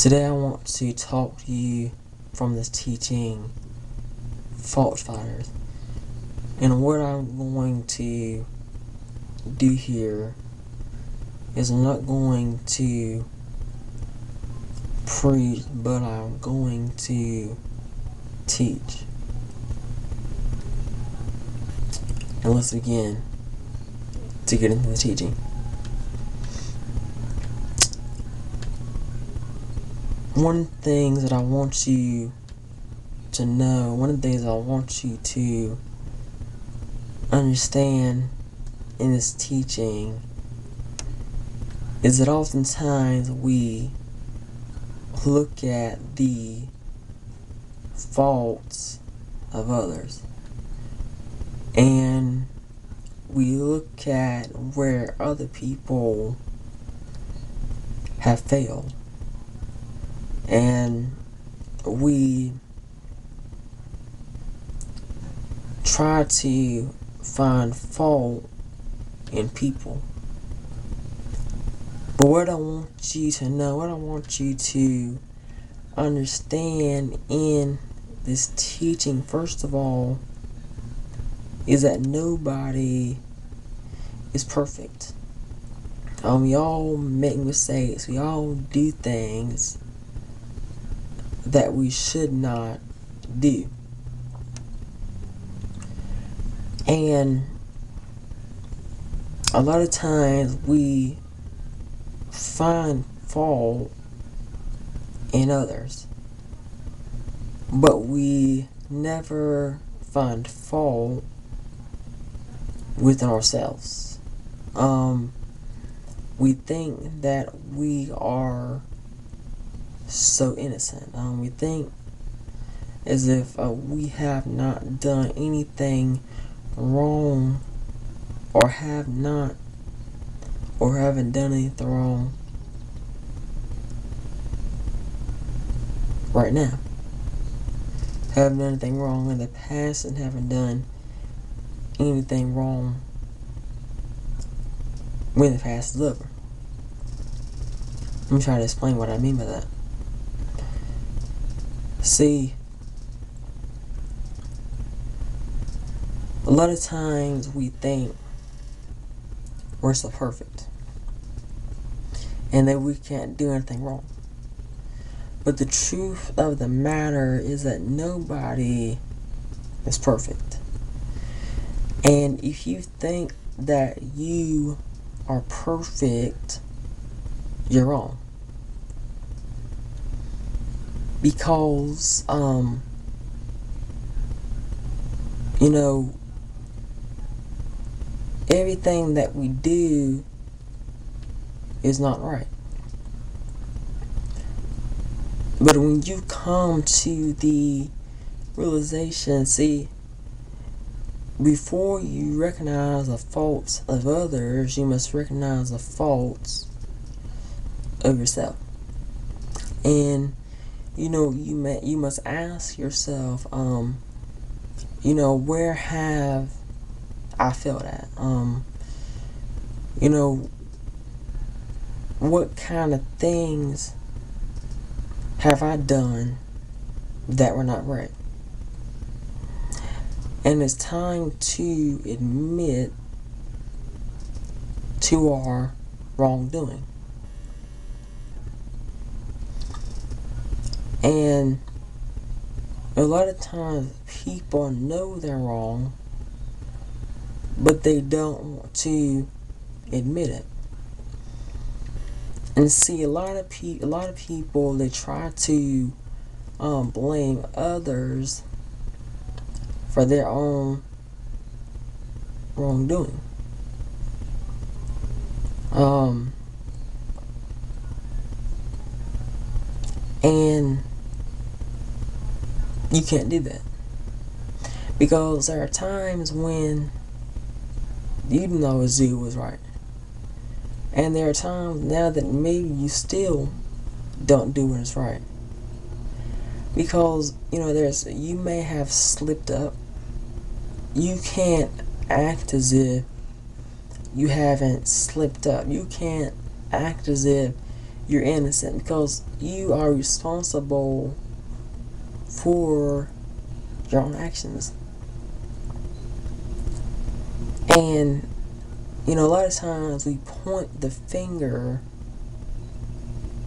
Today I want to talk to you from this teaching, Fault Finders. And what I'm going to do here is I'm not going to preach, but I'm going to teach. And let's begin to get into the teaching. One of the things that I want you to know, one of the things I want you to understand in this teaching is that oftentimes we look at the faults of others and we look at where other people have failed, and we try to find fault in people. But what I want you to know, what I want you to understand in this teaching, first of all, is that nobody is perfect. We all make mistakes. We all do things that we should not do. And a lot of times we find fault in others, but we never find fault within ourselves. We think that we are so innocent. We think as if we have not done anything wrong, or haven't done anything wrong right now. Haven't done anything wrong in the past and haven't done anything wrong when the past is over. Let me try to explain what I mean by that. See, a lot of times we think we're so perfect and that we can't do anything wrong. But the truth of the matter is that nobody is perfect. And if you think that you are perfect, you're wrong. Because, everything that we do is not right. But when you come to the realization, see, before you recognize the faults of others, you must recognize the faults of yourself. And you must ask yourself, where have I failed at? What kind of things have I done that were not right? And it's time to admit to our wrongdoing. And a lot of times people know they're wrong, but they don't want to admit it. And see, a lot of people, they try to blame others for their own wrongdoing. And you can't do that, because there are times when you didn't always do what was right, and there are times now that maybe you still don't do what is right, because you may have slipped up. You can't act as if you haven't slipped up. You can't act as if you're innocent, because you are responsible for your own actions. And a lot of times we point the finger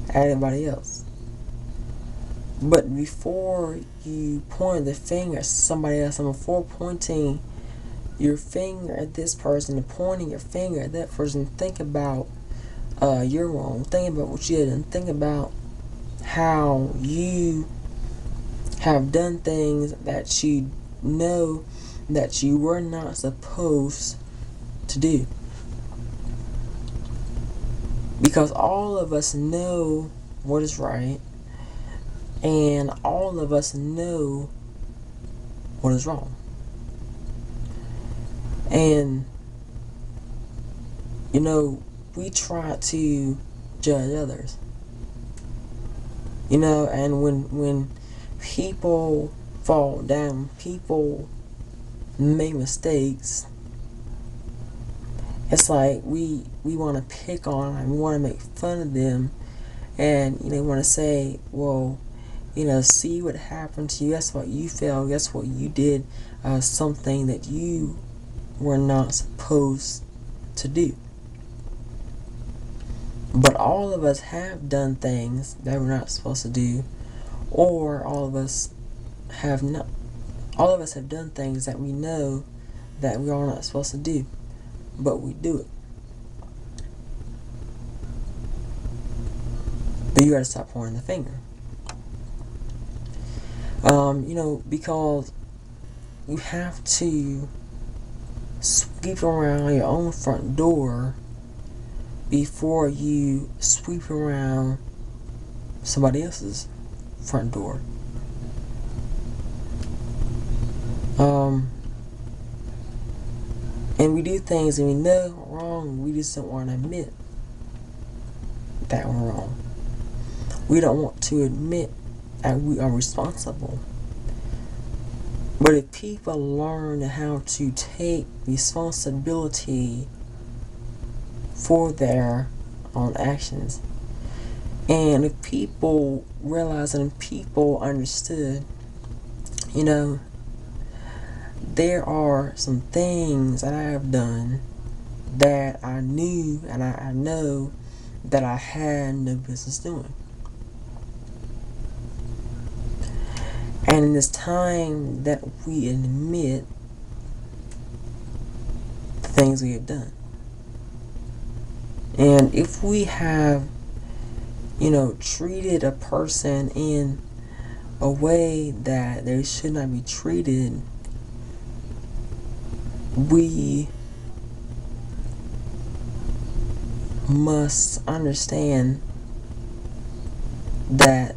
at anybody else. But before you point the finger at somebody else, and before pointing your finger at this person and pointing your finger at that person, think about your wrong. Think about what you did, and think about how you have done things that you know that you were not supposed to do. Because all of us know what is right, and all of us know what is wrong. And we try to judge others. And when people fall down, people make mistakes, it's like we want to pick on them, we want to make fun of them, and want to say, well, see what happened to you. Guess what? You failed. Guess what? You did something that you were not supposed to do. But all of us have done things that we're not supposed to do, or all of us have done things that we know that we are not supposed to do, but we do it. But you gotta stop pointing the finger. Because you have to sweep around your own front door before you sweep around somebody else's front door. And we do things and we know we're wrong, we just don't want to admit that we're wrong. We don't want to admit that we are responsible. But if people learn how to take responsibility for their own actions, and if people realize and people understood, there are some things that I have done that I knew and I know that I had no business doing. And it's time that we admit the things we have done. And if we have, treated a person in a way that they should not be treated, we must understand that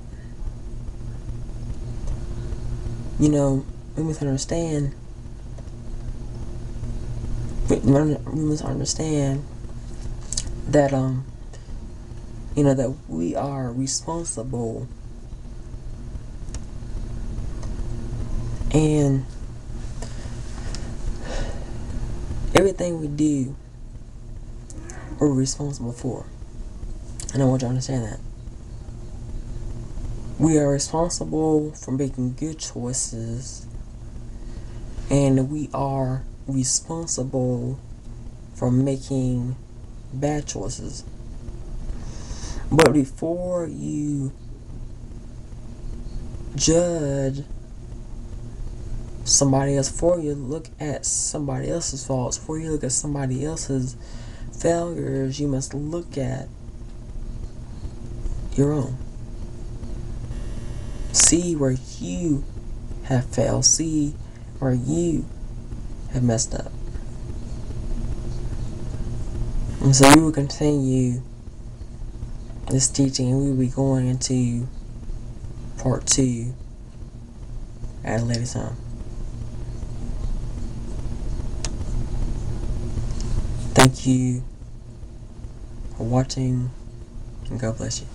we must understand that that we are responsible, and everything we do we're responsible for. And I want you to understand that. We are responsible for making good choices, and we are responsible for making bad choices. But before you judge somebody else, before you look at somebody else's faults, before you look at somebody else's failures, you must look at your own. See where you have failed. See where you have messed up. And so we will continue this teaching, and we will be going into part 2 at a later time. Thank you for watching, and God bless you.